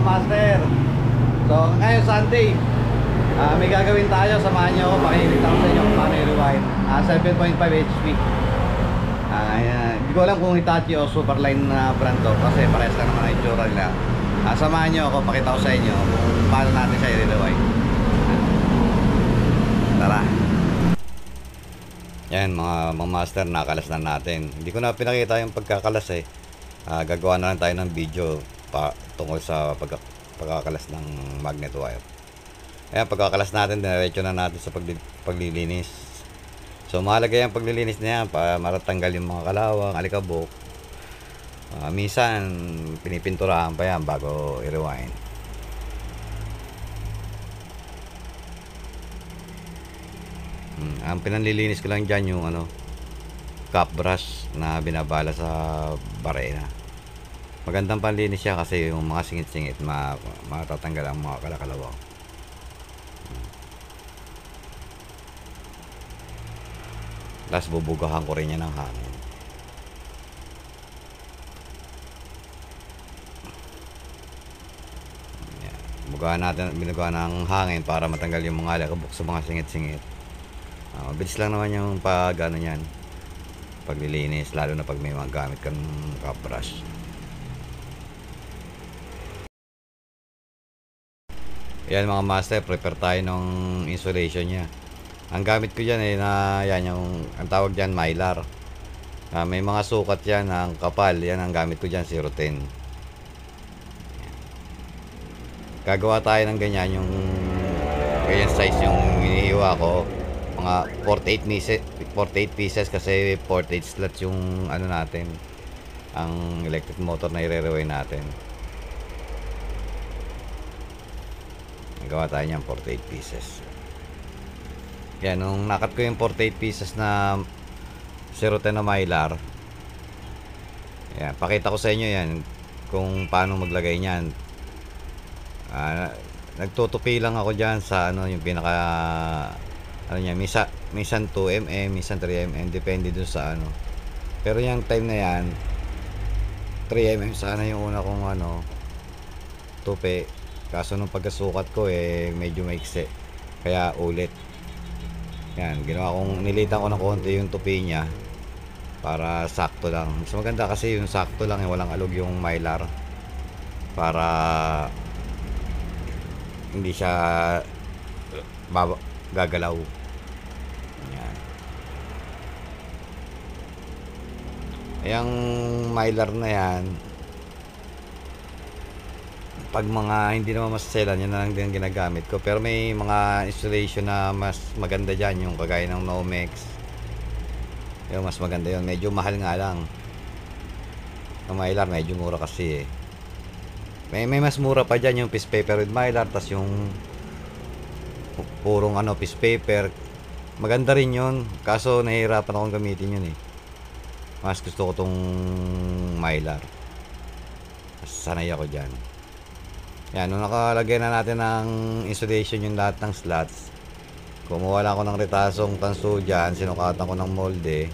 mga master. So ngayon Sunday, may gagawin tayo. Samahan nyo ako, pakinig ako sa inyo kung paano i-rewind. 7.5 HP. Hindi ko alam kung Hitachi o Superline na brand to, kasi parehas lang naman ang itsura nila. Samahan nyo ako, pakita ko sa inyo kung paano natin siya i-rewind. Tara. Yan mga master, nakalas na natin. Hindi ko na pinakita yung pagkakalas eh. Gagawa na lang tayo ng video tungkol sa pagkakalas ng magnet wire. Ayan, pagkakalas natin, diretso na natin sa paglilinis. So mahalaga yung paglilinis na yan para matatanggal yung mga kalawang, alikabok. Minsan pinipinturahan pa yan bago i-rewind. Ang pinanlilinis ko lang dyan yung cap brush na binabala sa barena. Magandang panlinis siya kasi yung mga singit-singit matatanggal ang mga kalakalawang. Tapos bubugahan ko rin yan ng hangin. Binugahan ng hangin para matanggal yung mga alikabok sa mga singit-singit. Mabilis lang naman yung yan, paglilinis, lalo na pag may mga gamit kang cap brush. Yan mga master, prepare tayo ng insulation nya. Ang gamit ko dyan yan yung ang tawag dyan mylar. May mga sukat yan ang kapal, yan ang gamit ko dyan 010. Gagawa tayo ng ganyan, yung ganyan size yung inihiwa ko, mga 48 pieces kasi 48 slots yung natin, ang electric motor na i-rewind natin. Gawa tayo niyan 48 pieces. Yan, nung nakat ko yung 48 pieces na 010 na mylar, yan, pakita ko sa inyo yan kung paano maglagay niyan. Nagtutupi lang ako dyan sa yung pinaka niya, minsan 2mm, minsan 3mm, depende dun sa pero yung time na yan 3mm sana yung una kong tupi, kaso nung pagkasukat ko medyo maikse, kaya ulit. Yan, nilitan ko ng konti yung tupi niya para sakto lang. Mas maganda kasi yung sakto lang, walang alog yung mylar, para hindi siya gagalaw. Yan. Yung mylar na yan, pag mga hindi naman masaselan, yan na lang din ginagamit ko. Pero may mga installation na mas maganda dyan, yung kagaya ng Nomex. Yung mas maganda yun, medyo mahal nga lang. Yung mylar medyo mura kasi may mas mura pa dyan, yung piece paper with mylar, tas yung purong piece paper. Maganda rin yun, kaso nahihirapan akong gamitin yun mas gusto ko tong mylar, sanay ako dyan. Yan, nung nakalagay na natin ng insulation yung lahat ng slots, kumuha lang ako ng retasong tanso dyan, sinukatan ko ng molde.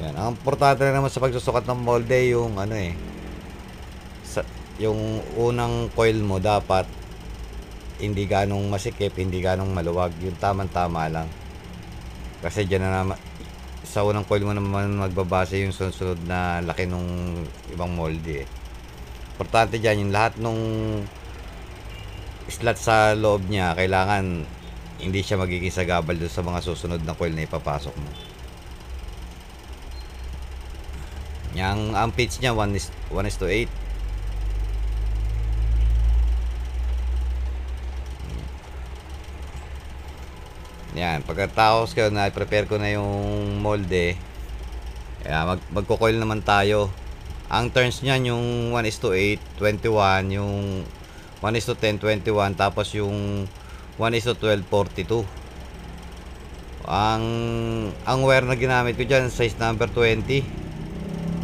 Yan, ang importante naman sa pagsusukat ng molde yung yung unang coil mo dapat hindi ganong masikip, hindi ganong maluwag, yung tamang-tama lang. Kasi dyan na naman, sa unang coil mo naman magbabase yung sunod na laki nung ibang molde. Importante dyan, yung lahat nung slot sa loob niya, kailangan hindi siya magiging sagabal doon sa mga susunod na coil na ipapasok mo. Ang pitch niya 1:8. Yan, pagkatapos ko na-prepare ko na yung molde, magko-coil naman tayo. Ang turns niyan yung 1:8, 21, yung 1:10, 21, tapos yung 1:12, 42. Ang wire na ginamit ko diyan, size number 20.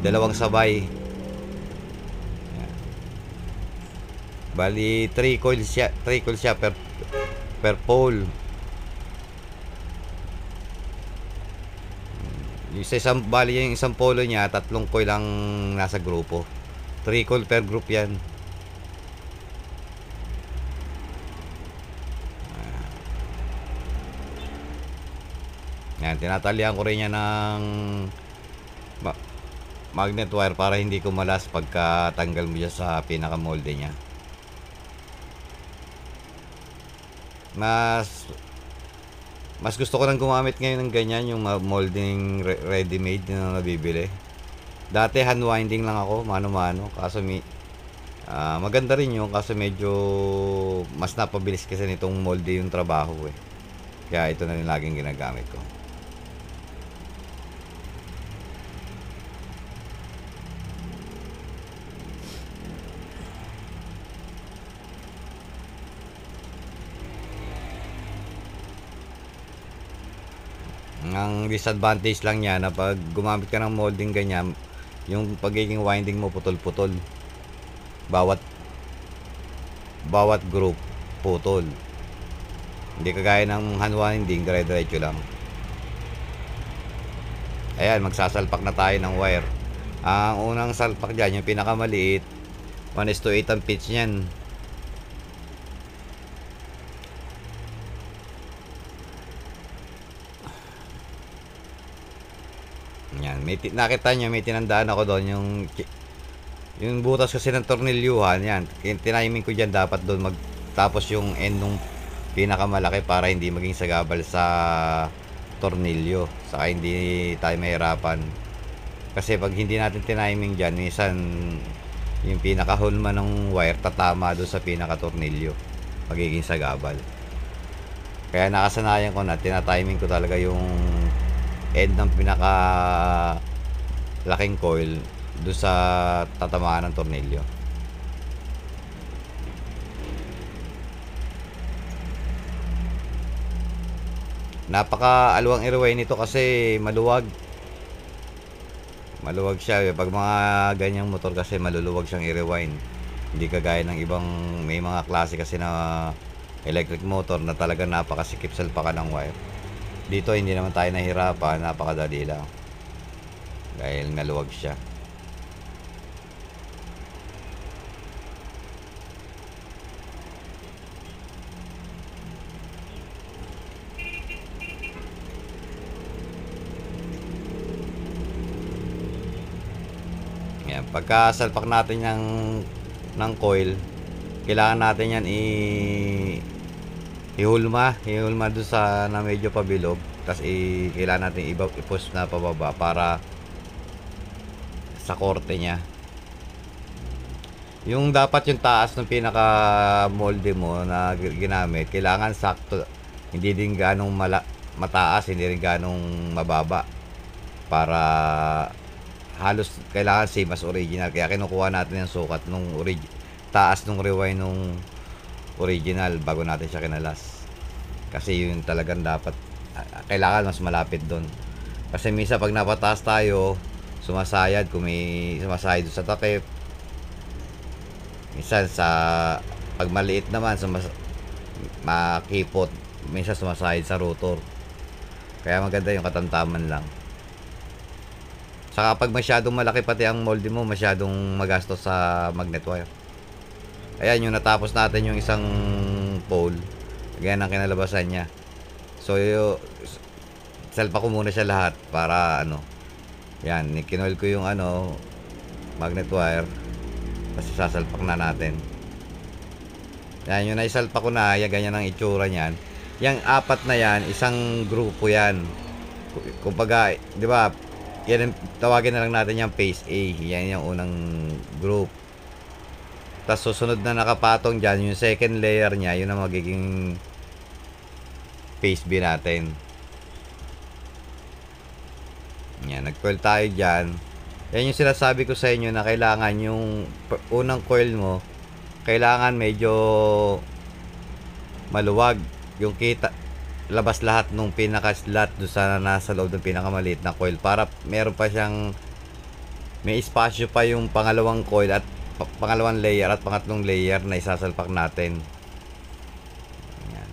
Dalawang sabay. Yan. Bali 3 coils siya per pole. Yung bali yung isang polo niya, 3 coil lang nasa grupo. 3 coil per group yan. Yan, tinatalian ko rin yan ng ma- magnet wire para hindi kumalas pagka tanggal mo dyan sa pinaka molde nya. Mas gusto ko nang gumamit ngayon ng ganyan, yung molding ready made na nabibili. Dati hand winding lang ako, mano-mano, kaso maganda rin yun, kaso medyo mas napabilis kasi nitong molde yung trabaho eh. Kaya ito na rin laging ginagamit ko. Ang disadvantage lang niya na pag gumamit ka ng molding ganyan, yung pagiging winding mo putol-putol. Bawat group putol. Hindi kagaya ng hand winding, dire-diretso lang. Ayan, magsasalpak na tayo ng wire. Ang unang salpak dyan, yung pinakamaliit, 1:8 ang pitch niyan. Yan, nakita nyo, may tinandaan ako doon, yung butas kasi ng tornilyuhan, yan, tiniming ko dyan, dapat doon tapos yung end nung pinakamalaki para hindi maging sagabal sa tornilyo, saka hindi tayo mahirapan. Kasi pag hindi natin tiniming dyan, minsan yung pinakahulma ng wire tatama doon sa pinakatornilyo, magiging sagabal. Kaya nakasanayan ko na, tinatiming ko talaga yung end ng pinaka laking coil doon sa tatamaan ng tornilyo. Napaka alwang i-rewind nito kasi maluwag siya. Pag mga ganyang motor kasi maluluwag siyang i-rewind, hindi kagaya ng ibang may mga klase kasi na electric motor na talagang napakasikip salpakan ng wire. Dito hindi naman tayo nahirapan, napakadali lang dahil maluwag siya. Yan, pagka salpak natin ng coil, kailangan natin yan ihulma doon sa na medyo pabilog, tapos kailangan natin i-push na pababa para sa korte nya. Yung dapat yung taas ng pinaka molde mo na ginamit, kailangan sakto, hindi din ganong mataas, hindi rin ganong mababa, para halos kailangan same as original. Kaya kinukuha natin yung sukat nung taas nung rewind nung original bago natin siya kinalas, kasi yun talagang dapat kailangan mas malapit doon. Kasi minsan pag napataas tayo, sumasayad, kung may sumasayad sa takip. Minsan sa pag maliit naman makipot, minsan sumasayad sa rotor. Kaya maganda yung katamtaman lang. Saka pag masyadong malaki pati ang molde mo, masyadong magastos sa magnet wire. Ayan, yung natapos natin yung isang pole. Ganyan ang kinalabasan niya. So, salpa ko muna siya lahat para yan, kinoil ko yung magnet wire. Tapos sasalpak na natin. Yan, yung naisalpak ko na, yan, ganyan ang itsura niyan. Yang apat na yan, isang grupo yan. Kumbaga, di ba, yan, tawagin na lang natin yung phase A. Yan yung unang group. Tapos susunod na nakapatong dyan, yung second layer nya, yun ang magiging phase B natin. Yan, nag-coil tayo dyan. Yan yung sinasabi ko sa inyo na kailangan yung unang coil mo, kailangan medyo maluwag. Yung labas lahat nung pinaka-slot doon sa nasa loob ng pinakamaliit na coil, para meron pa siyang may espasyo pa yung pangalawang coil at pangalawang layer at pangatlong layer na isasalpak natin. Yan.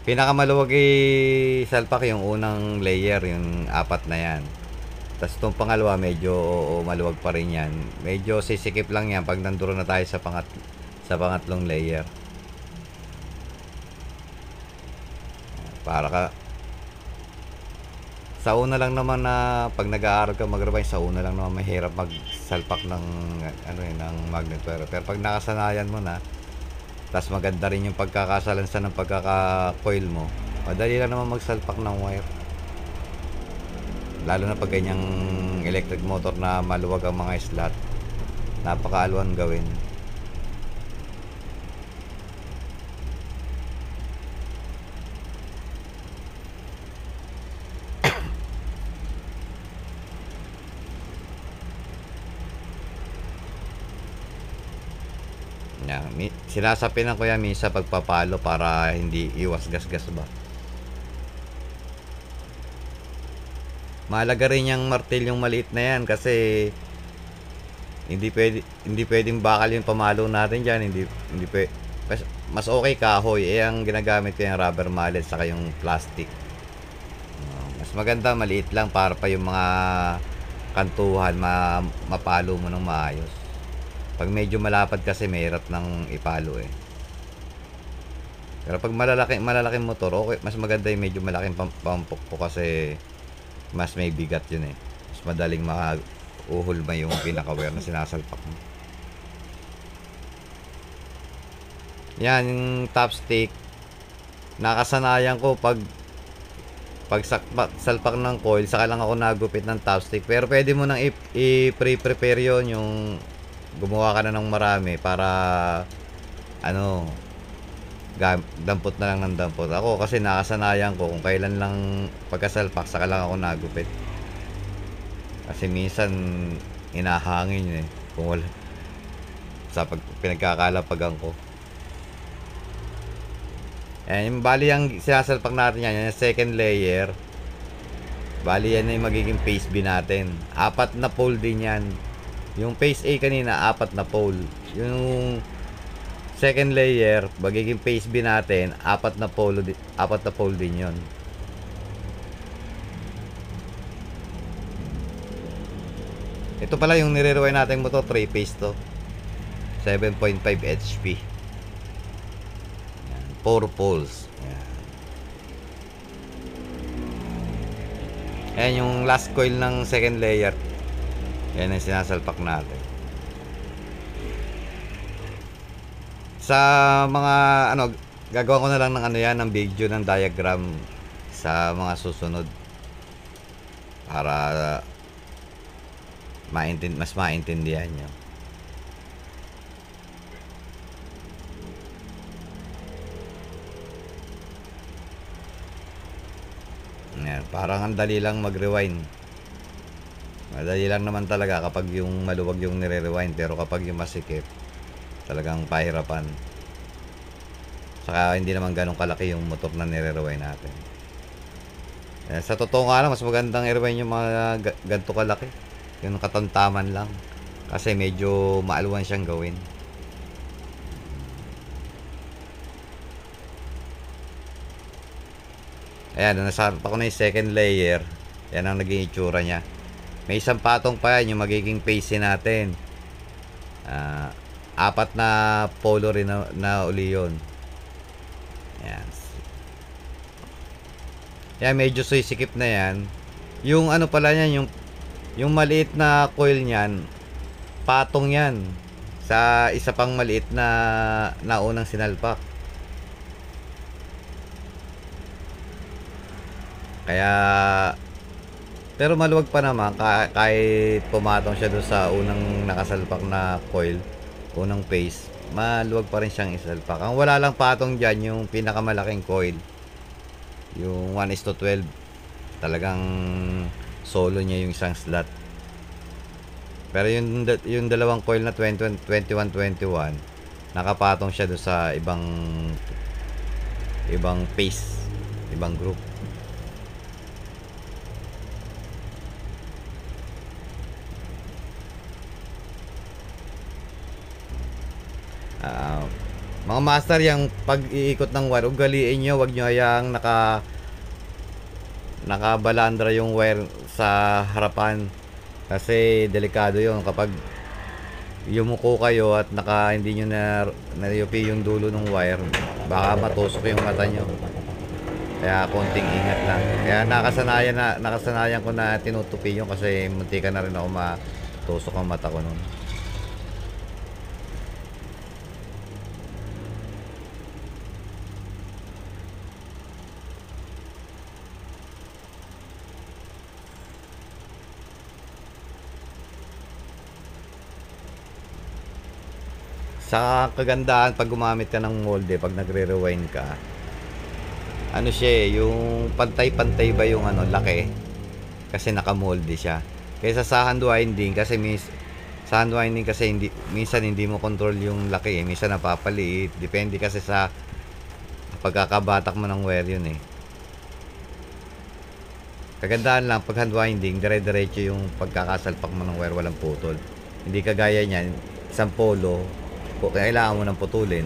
Pinakamaluwag salpak yung unang layer, yung apat na yan. Tapos itong pangalawa medyo maluwag pa rin yan. Medyo sisikip lang yan pag nanduro na tayo sa pangatlong layer. Sa una lang naman na pag nag-aaral ka mag-rewind, sa una lang naman mahirap magsalpak ng ano ng magnet wire. Pero pag nakasanayan mo na, tas maganda rin yung pagkakasalansan ng pagkaka-coil mo, madali lang naman magsalpak ng wire. Lalo na pag ganyang electric motor na maluwag ang mga slot, napakaalwan gawin. Yan, sinasapinan ko yan minsan pagpapalo para hindi iwas gas-gas ba. Mahalaga rin yung martilyong maliit na yan kasi hindi pwedeng bakal yung pamalo natin diyan, hindi mas okay kahoy ang ginagamit ko yung rubber mallet saka yung plastic. Mas maganda maliit lang para pa yung mga kantuhan mapalo mo ng maayos. Pag medyo malapad kasi mahirap nang ipalo eh. Pero pag malalaking motor, okay, mas maganda yung medyo malaking pampukpo kasi mas may bigat yun eh. Mas madaling uhol yung pinaka-wire na sinasalpak mo. Yan, yung top stick. Nakasanayan ko pag salpak ng coil, saka lang ako nagupit ng top stick. Pero pwede mo nang i-prepare yun, yung gumawa ka na ng marami para ano, dampot na lang ng dampot. Ako kasi nakasanayan ko kung kailan lang pagkasalpak, saka lang ako nagupit. Kasi minsan inahangin eh kung wala sa pinagkakalapagan ko. Yung bali ang sinasalpak natin yan, yung second layer. Bali yan yung magiging phase B natin. 4 na pole din yan. Yung phase A kanina 4 na pole. Yung second layer, magiging phase B natin, 4 na pole din yon. Ito pala yung nire-rewind natin mo to, 3 phase to. 7.5 HP. Yan, 4 poles. Yan. Ayan yung last coil ng second layer. Yan ang sinasalpak natin. Sa mga ano, gagawa ko na lang ng ano yan, ng video, ng diagram sa mga susunod para mas maintindihan nyo. Yan, parang ang dali lang mag-rewind. Madali lang naman talaga kapag yung maluwag yung nire-rewind, pero kapag yung masikip, talagang pahirapan. Saka hindi naman ganun kalaki yung motor na nire-rewind natin. Sa totoo nga lang, mas magandang i-rewind yung mga ganito kalaki. Yung katantaman lang. Kasi medyo maalwan siyang gawin. Ayan, nasarap ako na yung second layer. Yan ang naging itsura niya. May isang patong pa yan, yung magiging phase natin. 4 na polo rin na uli yun. Ayan. Yan, medyo sisikip na yan. Yung ano pala yan, yung maliit na coil niyan, patong yan sa isa pang maliit na unang sinalpak. Kaya pero maluwag pa naman kahit pumatong siya doon sa unang nakasalpak na coil, unang phase, maluwag pa rin siyang isalpak. Ang wala lang patong dyan yung pinakamalaking coil, yung 1:12. Talagang solo niya yung isang slot. Pero yung dalawang coil na 21-21, nakapatong siya doon sa ibang phase, ibang group. Mga master, yung pag-iikot ng wire, ugaliin nyo, wag nyo hayang nakabalandra yung wire sa harapan, kasi delikado yun kapag yumuko kayo at hindi nyo na nayupi yung dulo ng wire, baka matusok yung mata nyo. Kaya konting ingat lang. Kaya nakasanayan ko na tinutupi yun kasi munti ka na rin ako matusok ang mata ko nun. Sa kagandahan pag gumamit ka ng molde, pag nagre-rewind ka, ano siya yung pantay-pantay ba yung laki kasi nakamolde siya. Kaysa sa hand winding kasi sa hand winding kasi minsan hindi mo control yung laki minsan napapaliit, depende kasi sa pagkakabatak mo ng wire yun Kagandahan lang pag hand winding, dire-diretso yung pagkakasalpak mo ng wire, walang putol. Hindi kagaya niyan, isang polo, kailangan mo nang putulin.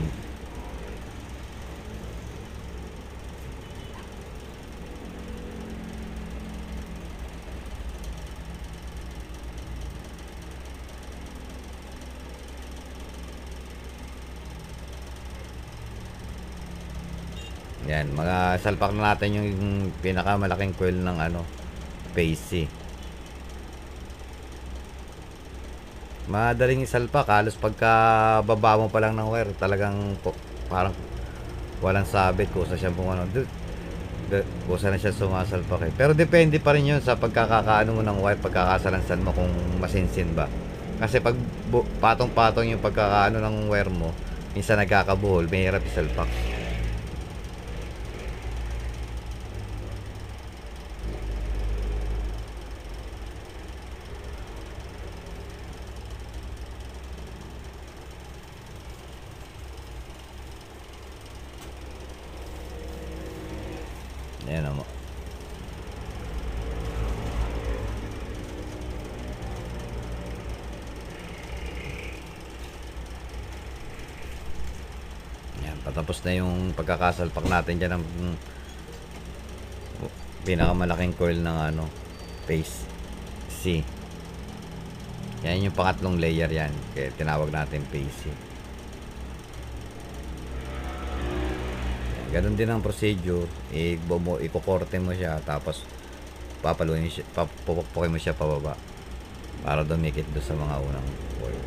Yan, mga salpak na natin yung pinakamalaking coil ng phase C. Madaling isalpak, halos pagka baba mo pa lang ng wire, talagang parang walang sabit, kusa siya kung kusa na siya sumasalpak Pero depende pa rin yun sa pagkakakaano mo ng wire, pagkakasalansan mo kung masinsin ba. Kasi pag patong-patong yung pagkakaano ng wire mo, minsan nagkakabuhol, may hirap isalpak. Ayan mo. Ayan, patapos na yung pagkakasalpak natin dyan ng pinakamalaking coil ng phase C. Yan yung pangatlong layer yan. Kaya tinawag natin phase C. Ganon din ang procedure, ikukorte mo siya tapos papaluin siya, pupukpukin mo siya pababa para dumikit doon sa mga unang coil.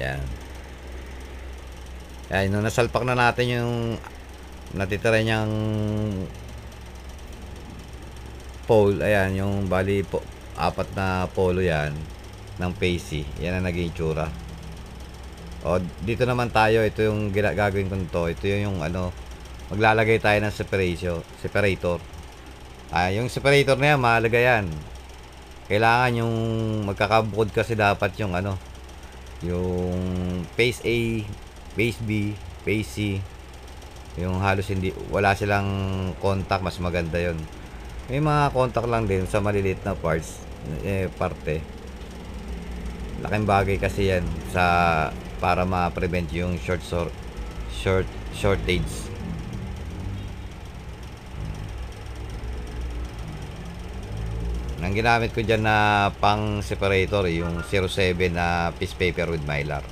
Yan. Yan, nung nasalpak na natin yung natitira niyang pole, ayan, yung bali apat na polo yan ng phase C. Yan ang naging itsura. O, dito naman tayo, ito yung gagawin ko nito. Ito yung maglalagay tayo ng separator. Yung separator na yan, mahalaga yan. Kailangan yung magkakabukod kasi dapat yung yung phase A, phase B, phase C. Yung halos wala silang contact, mas maganda yon. May mga contact lang din sa maliliit na parte. Laking bagay kasi yan para ma-prevent yung shortage. Ang ginamit ko dyan na pang separator yung 07 na piece paper with mylar.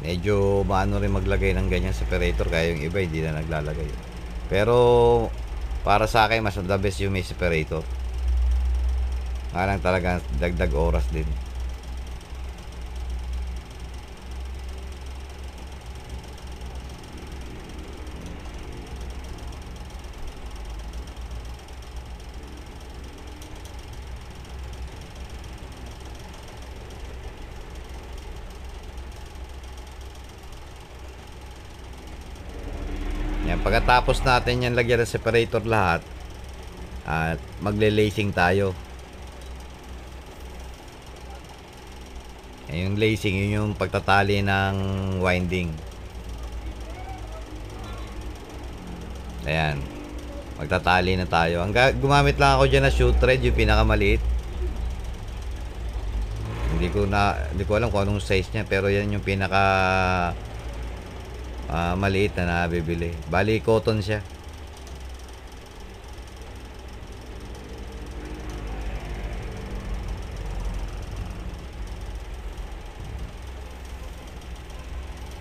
Medyo maano rin maglagay ng ganyan separator kaya yung iba hindi na naglalagay. Pero para sa akin mas the best yung may separator. Nga lang talaga dagdag oras din. Yan, pagkatapos natin yan lagyan ng separator lahat, at magle-lacing tayo. Yung lacing, yun yung pagtatali ng winding. Ayan. Magtatali na tayo. Gumamit lang ako dyan na shoe thread, yung pinakamaliit. Hindi ko alam kung anong size niya, pero yan yung pinaka maliit na nabibili. Bali, cotton siya.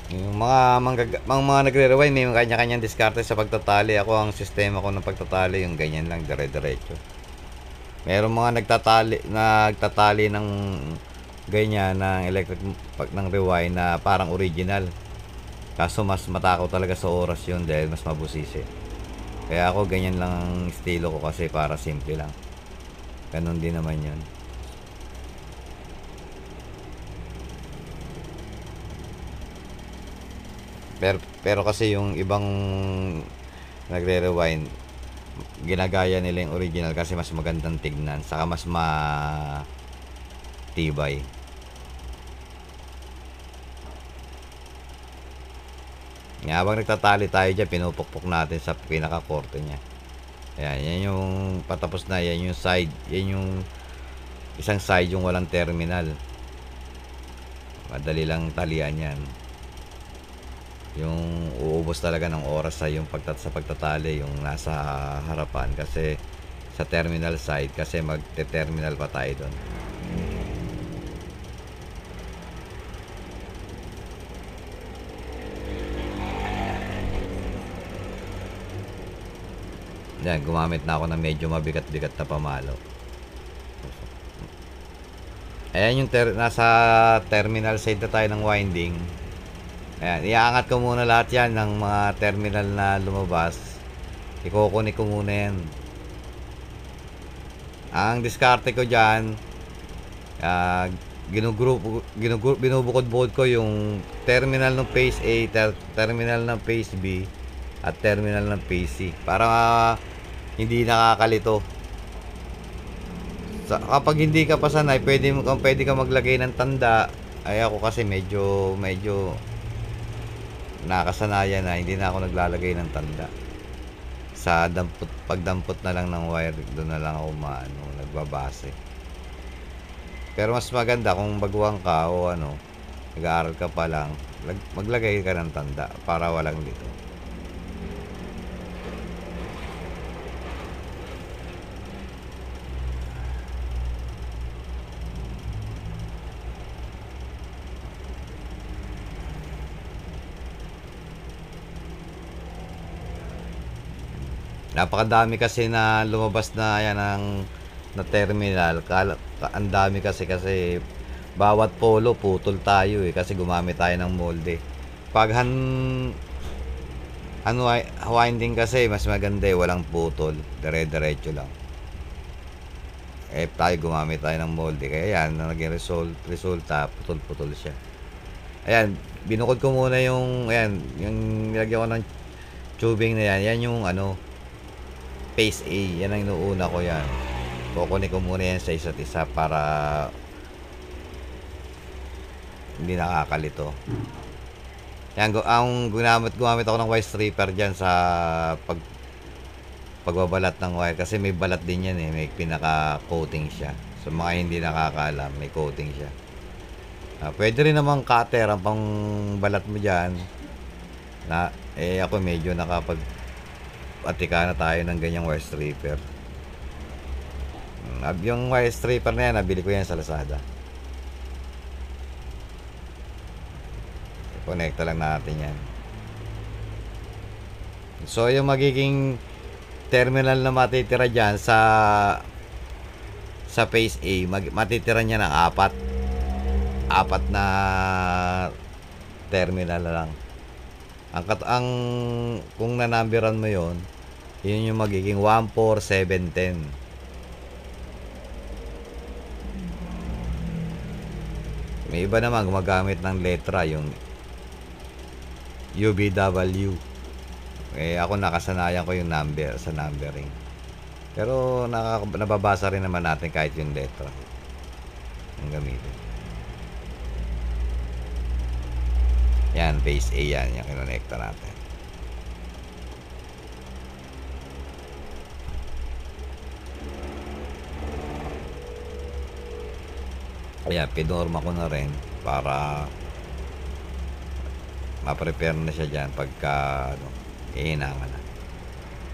Yung mga nagre-rewind, may kanya-kanyang diskarte sa pagtatali. Ako, ang sistema ko ng pagtatali, yung ganyan lang, dire-diretso. Meron mga nagtatali ng ganyan, ng electric, ng rewind na parang original. Kaso mas matakaw talaga sa oras yun dahil mas mabusisi. Kaya ako, ganyan lang ang estilo ko kasi para simple lang. Ganun din naman yun. Pero kasi yung ibang nagre-rewind, ginagaya nila yung original kasi mas magandang tignan, saka mas matibay. Habang nagtatali tayo dyan, pinupukpok natin sa pinaka-korte nya. Ayan, yan yung patapos na, yan yung side, yan yung isang side yung walang terminal. Madali lang talian yan. Yung uubos talaga ng oras sa yung sa pagtatali yung nasa harapan kasi sa terminal side kasi magte-terminal pa tayo doon. Yan, gumamit na ako ng medyo mabigat-bigat na pamalo. Ayan yung nasa terminal side na tayo ng winding. Ayan, iaangat ko muna lahat yan ng mga terminal na lumabas. Ikukunik ko muna yan. Ang diskarte ko dyan, binubukod-bukod ko yung terminal ng phase A, terminal ng phase B, at terminal ng phase C. Para hindi nakakalito. Kapag hindi ka pa sanay, pwede ka maglagay ng tanda. Ay ako kasi medyo nakasanayan na, hindi na ako naglalagay ng tanda. Sa pagdampot na lang ng wire, doon na lang ako nagbabase. Pero mas maganda kung baguhan ka o nag-aaral ka pa lang, maglagay ka ng tanda para walang lito. Napakadami kasi na lumabas na yan na terminal. Ang dami kasi bawat polo putol tayo kasi gumamit tayo ng molde. Pag winding kasi mas maganda walang putol, dire-diretso lang. Tayo gumamit tayo ng molde kaya yan naging resulta putol-putol siya. Ayan, binukod ko muna yung nilagyan ko ng tubing na yan yung phase A, yan ang inuuna ko yan. Kukunin ko muna yan sa isa't isa para hindi nakakalito. Yan, gumamit ako ng wire stripper dyan sa pagbabalat ng wire kasi may balat din yan may pinaka-coating siya. So mga hindi nakakaalam, may coating siya. Pwede rin naman cutter ang pang balat mo dyan. Ako medyo atika na tayo ng ganyang wire stripper. Yung wire stripper na yan, nabili ko yan sa Lazada. Connecta lang natin yan. So yung magiging terminal na matitira dyan sa phase A, matitira niya ng apat na terminal lang. Kung nanambiran mo yon, yun yung magiging 1, 4, 7, 10. May iba naman gumagamit ng letra, yung UBW. Ako nakasanayan ko yung number sa numbering. Pero nababasa rin naman natin kahit yung letra ang gamitin. Yan, phase A yan, yung kinonekta natin. Kaya pinorma ko na rin para ma-prepare na siya dyan pagka ano, ihinangan na.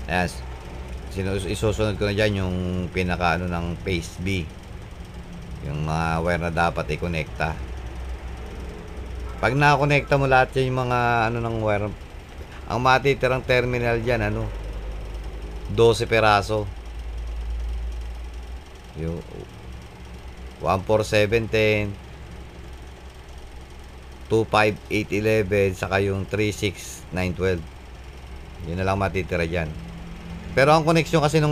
Ayan, isusunod ko na dyan yung pinaka ano ng phase B, yung mga wire na dapat i-connecta. Pag nakakonekta mo lahat yan, yung mga ano ng wire, ang matitirang terminal dyan, ano, 12 peraso. Yung 14710, 25811, saka yung 36912. Yun na lang matitira dyan. Pero ang connection kasi ng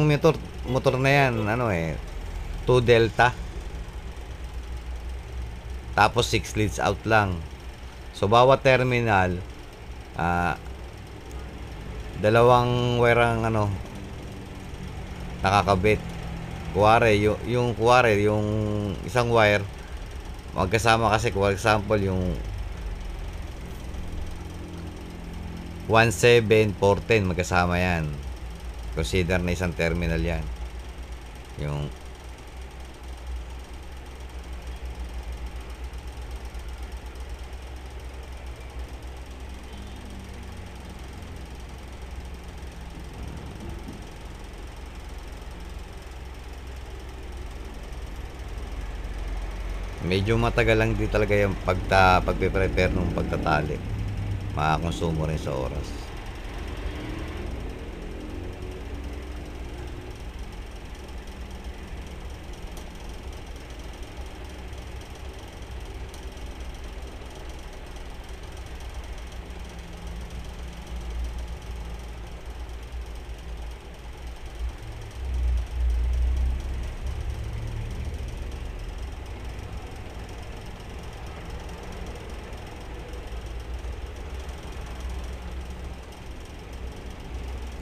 motor na yan, ano 2 delta. Tapos 6 leads out lang. So bawat terminal, dalawang wire ang ano nakakabit. Kuwari, yung isang wire magkasama, kasi for example yung 17410 magkasama yan. Consider na isang terminal yan. Yung medyo matagal lang din talaga yung pagpe-prepare ng pagtatali. Makakonsumo rin sa oras.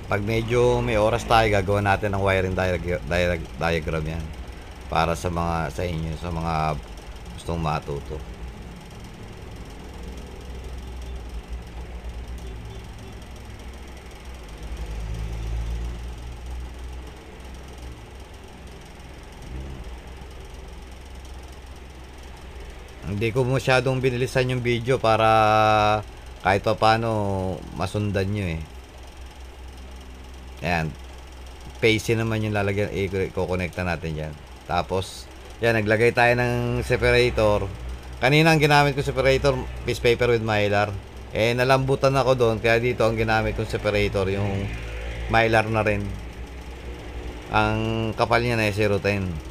Pag medyo may oras tayo, gagawa natin ng wiring diagram yan para sa inyo, sa mga gustong matuto. Hindi ko masyadong binilisan yung video para kahit pa paano masundan nyo Ayan, phase naman yung lalagyan, i-connecta natin yan. Tapos yan, naglagay tayo ng separator. Kanina ang ginamit ko separator, piece paper with mylar. Nalambutan ako doon, kaya dito ang ginamit kong separator, yung mylar na rin. Ang kapal niya na 010.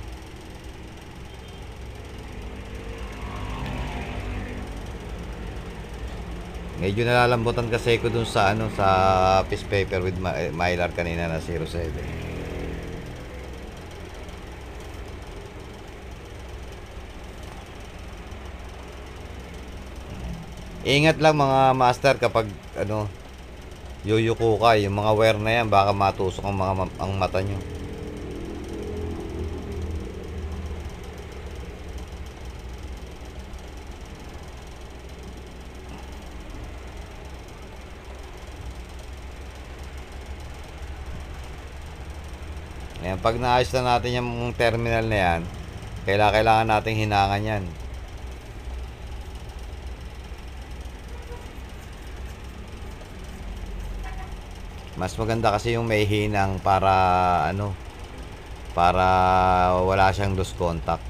Medyo nalalambutan kasi ko dun sa sa piece paper with mylar kanina na 07. Ingat lang mga master kapag yuyuko ka, yung mga wire na yan baka matusok ang mata nyo. Ayan, pag naayos na natin yung terminal na yan, kailangan nating hinangan yan. Mas maganda kasi yung may hinang para para wala siyang loose contact.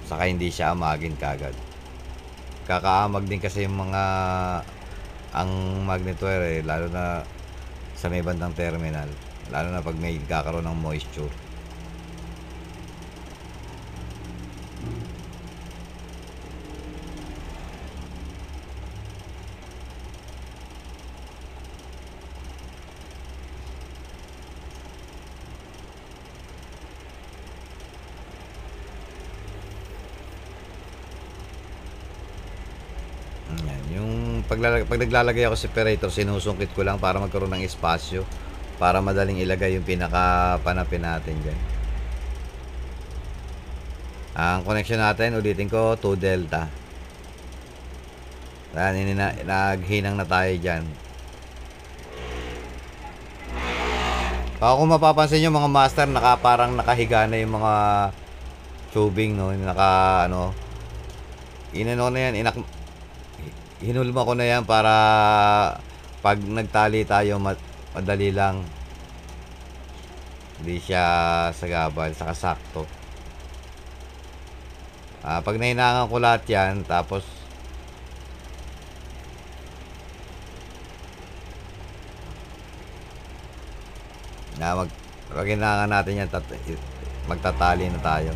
Saka hindi siya amagin kagad. Kakaamag din kasi yung ang magnet wire lalo na sa may bandang terminal, lalo na pag may kakaroon ng moisture. Pag naglalagay ako sa separator, sinusungkit ko lang para magkaroon ng espasyo para madaling ilagay yung pinaka-panapin natin dyan. Ang connection natin, ulitin ko, 2 delta. Ayan, naghinang na tayo dyan. Kung mapapansin nyo mga master, parang nakahiga na yung mga tubing, no? Inano na yan, hinulma ko na yan para pag nagtali tayo, madali lang. Hindi siya sagabal, saka sakto. Pag nahinangan ko lahat yan, tapos pag hinangan natin yan, magtatali na tayo.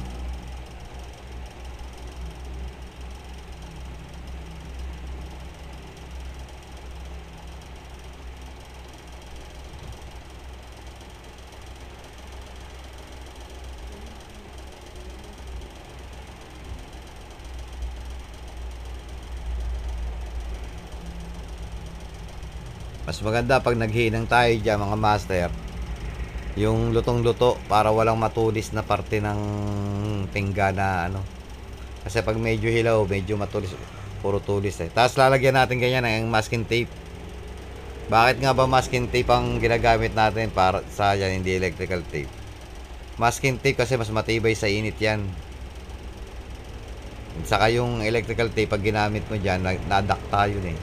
Mas maganda pag naghinang tayo dyan mga master, yung lutong-luto para walang matulis na parte ng pinggan na ano. Kasi pag medyo hilaw, medyo matulis, puro tulis eh. Tapos lalagyan natin ganyan ng masking tape. Bakit nga ba masking tape ang ginagamit natin para sa yan, hindi electrical tape? Masking tape kasi mas matibay sa init yan. Saka yung electrical tape pag ginamit mo dyan, nadakta yun eh.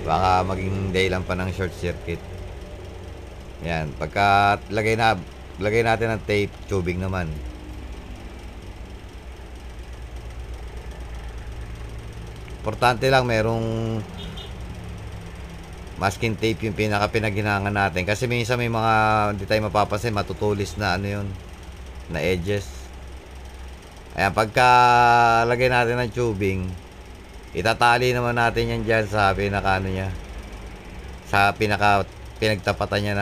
Baka maging dahilan pa ng short circuit. Yan, pagka lagay natin ng tape, tubing naman. Importante lang merong masking tape yung pinaghinangan natin. Kasi minsan may mga hindi tayo mapapansin, matutulis na ano yun, na edges. Ayan, pagka lagay natin ng tubing, itatali naman natin yan dyan sa pinaka ano niya, sa pinagtapatan niya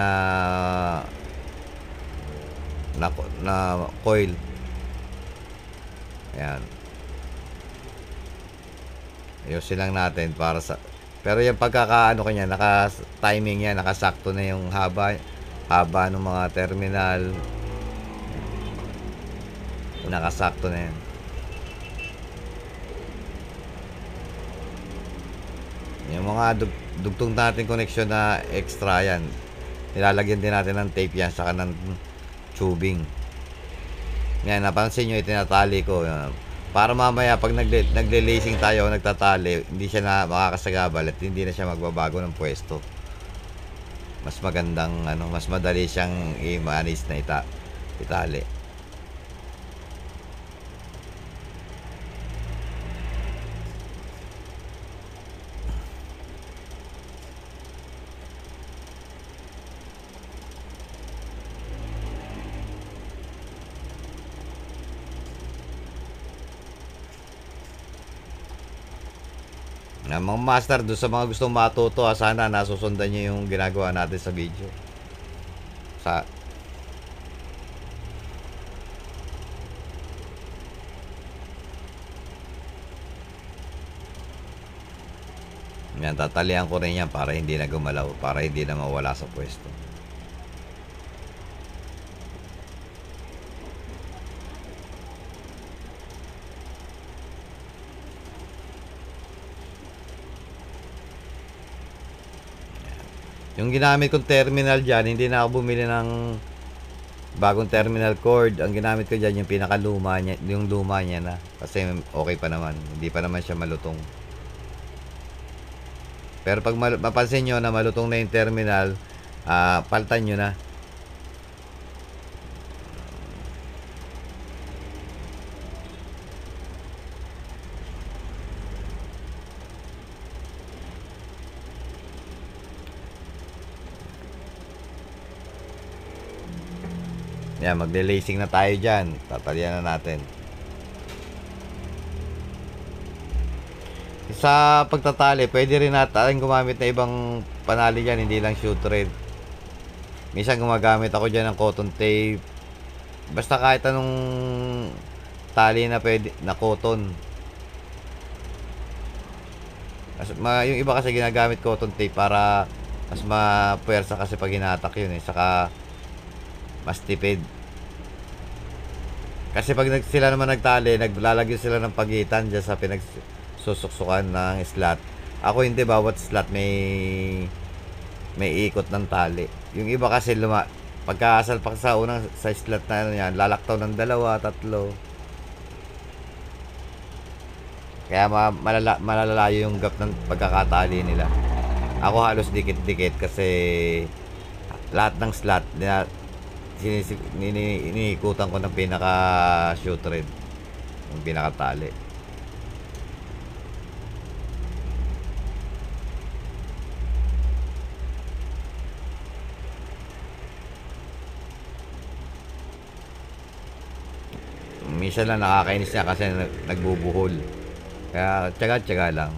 na coil. Ayan, ayusin lang natin para sa, pero yung pagkakaano kanya, naka timing yan, nakasakto na yung haba ng mga terminal, nakasakto na yan. Yung mga dugtong natin connection na extra yan, nilalagyan din natin ng tape yan, saka ng tubing. Yan, napansin nyo, itinatali ko para mamaya pag nagle-lacing tayo, nagtatali, hindi siya na makakasagabal at hindi na siya magbabago ng pwesto. Mas magandang mas madali siyang i-manage na itali. Mga master, doon sa mga gustong matuto, sana nasusundan nyo yung ginagawa natin sa video. Yan, tatalian ko rin yan para hindi na gumalaw, para hindi na mawala sa pwesto. Yung ginamit kong terminal dyan, hindi na ako bumili ng bagong terminal cord. Ang ginamit ko dyan yung pinakaluma niya, yung luma niya na. Kasi okay pa naman, hindi pa naman siya malutong. Pero pag mapansin nyo na malutong na yung terminal, paltan nyo na. Yan, magle-lacing na tayo dyan. Tatalian na natin. Sa pagtatali, pwede rin natin gumamit na ibang panali dyan, hindi lang shoe thread. Minsan gumagamit ako dyan ng cotton tape. Basta kahit anong tali na pwede, na cotton. Yung iba kasi ginagamit cotton tape para mas mapuwersa kasi pag hinatak yun eh. Saka mas tipid. Kasi pag sila naman nagtali, naglalagyan sila ng pagitan dyan sa susuksukan ng slot. Ako hindi, bawat slot may ikot ng tali. Yung iba kasi pagkasalpak sa unang sa slot na ano yan, lalaktaw ng 2, 3. Kaya malalayo yung gap ng pagkakatali nila. Ako halos dikit-dikit kasi lahat ng slot iniikutan ko ng pinaka shoot thread, yung pinakatali. Minsan lang nakakainis niya kasi nagbubuhol. Kaya tiyaga-tiyaga lang.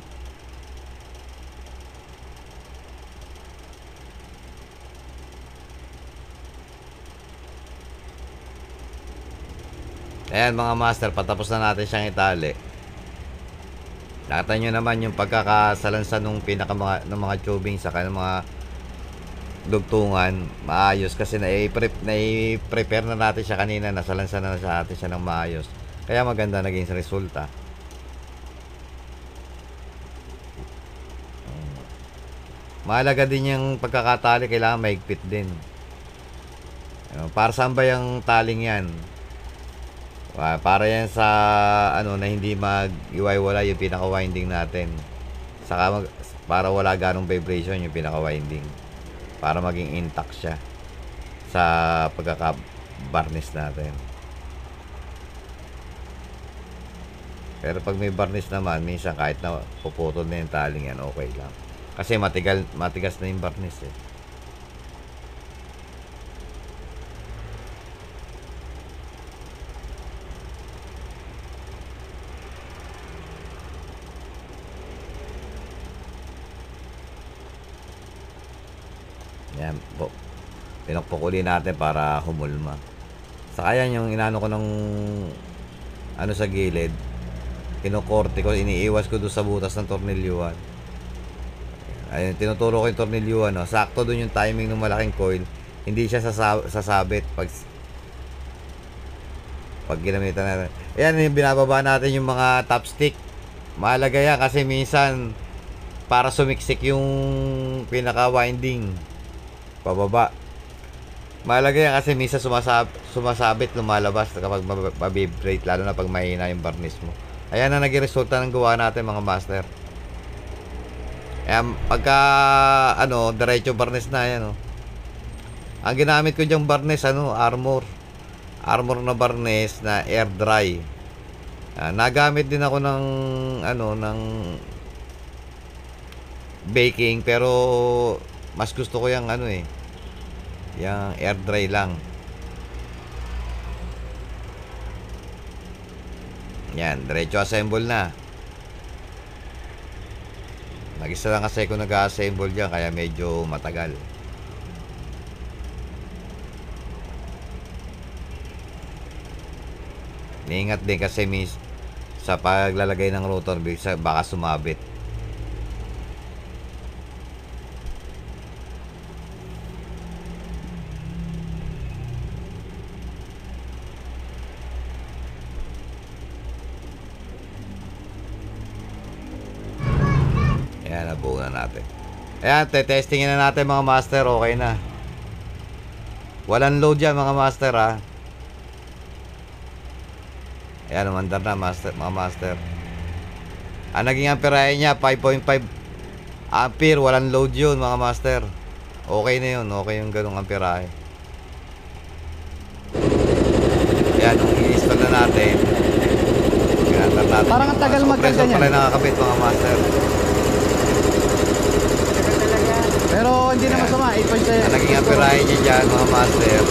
Ayan mga master, patapos na natin siyang itali. Nakita nyo naman yung pagkakasalansan ng mga tubing sa ng mga dugtungan. Maayos kasi na-prepare na natin siya kanina. Nasalansan na sa atin siya ng maayos. Kaya maganda naging resulta. Mahalaga din yung pagkakatali, kailangan maigpit din. Para saan ba yung taling yan? Para yan sa ano na hindi mag-iwaiwala yung pinaka-winding natin. Saka para wala ganong vibration yung pinaka-winding. Para maging intact siya sa pagkaka-varnish natin. Pero pag may varnish naman, minsan kahit na puputol na yung taling yan, okay lang. Kasi matigas na yung varnish eh. Yan po. Pinakpukuli natin para humulma. Saka yan yung inano ko ng ano sa gilid. Kinukorte ko, iniiwas ko doon sa butas ng tornilyuhan. Ayun, tinuturo ko yung tornilyuhan, no? Sakto doon yung timing ng malaking coil. Hindi siya sasabit pag ginamitan natin. Ayan, yung binababa natin yung mga top stick. Mahalaga yan kasi minsan para sumiksik yung pinaka-winding pababa. Mahalaga yan kasi minsan sumasabit, lumalabas kapag mabibrate, lalo na pag mahina yung varnish mo. Ayan na naging resulta ng gawa natin mga master. Ayan, pagka diretso varnish na yan, oh. Ang ginamit ko diyang varnish, armor na varnish na air dry. Nagamit din ako ng ng baking, pero mas gusto ko yung yung air dry lang. Yan, diretso assemble na. Nag-isa lang kasi ako nag-assemble dyan, kaya medyo matagal. Niingat din kasi sa paglalagay ng rotor baka sumabit. Ayan, nabuo na natin. Ayan, testingin na natin mga master. Okay na. Walang load yan mga master, ha. Ayan, umandar na mga master. Ang naging amperahe niya 5.5 ampere. Walang load yun mga master. Okay na yun. Okay yung ganung amperahe. Ayan, nung i-install na natin, parang ang tagal magkanda niya. Pala nakakabit mga master. Pero hindi na masama. 8.7. Ang naging amperahe niya dyan mga master,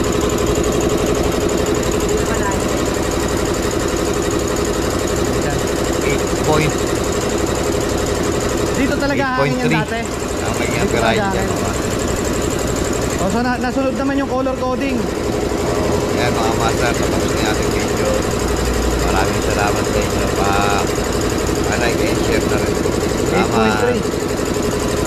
8. Dito talaga hangin yan dati. Ang naging amperahe niya dyan mga master. O, so nasunod naman yung color coding. Ayan mga master, tapos na ating video. Maraming salamat sa inyo. Pa-like and share na rin po. Salamat. 8.3.